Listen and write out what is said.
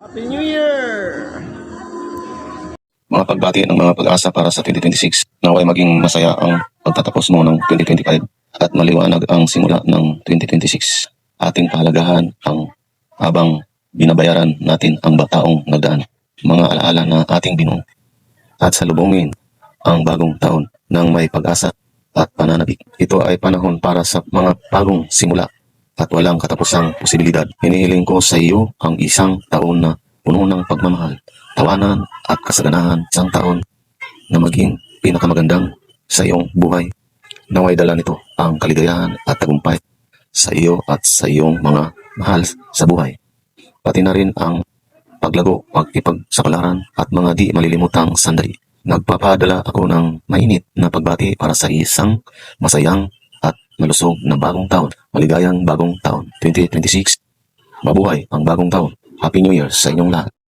Happy New Year! Mga pagbati ng mga pag-asa para sa 2026. Naway maging masaya ang pagtatapos mo ng 2025 at maliwanag ang simula ng 2026. Ating pahalagahan ang habang binabayaran natin ang bataong nagdaan. Mga alaala na ating binuo at salubungin ang bagong taon ng may pag-asa at pananabik. Ito ay panahon para sa mga bagong simula at walang katapusang posibilidad. Hinihiling ko sa iyo ang isang taon na puno ng pagmamahal, tawanan at kasaganahan, isang taon na maging pinakamagandang sa iyong buhay. Naway dala nito ang kaligayahan at tagumpay sa iyo at sa iyong mga mahal sa buhay. Pati na rin ang paglago, pagkipagsapalaran at mga di malilimutang sandali. Nagpapadala ako ng mainit na pagbati para sa isang masayang at malusog na bagong taon. Maligayang bagong taon 2026. Mabuhay ang bagong taon. Happy New Year sa inyong lahat.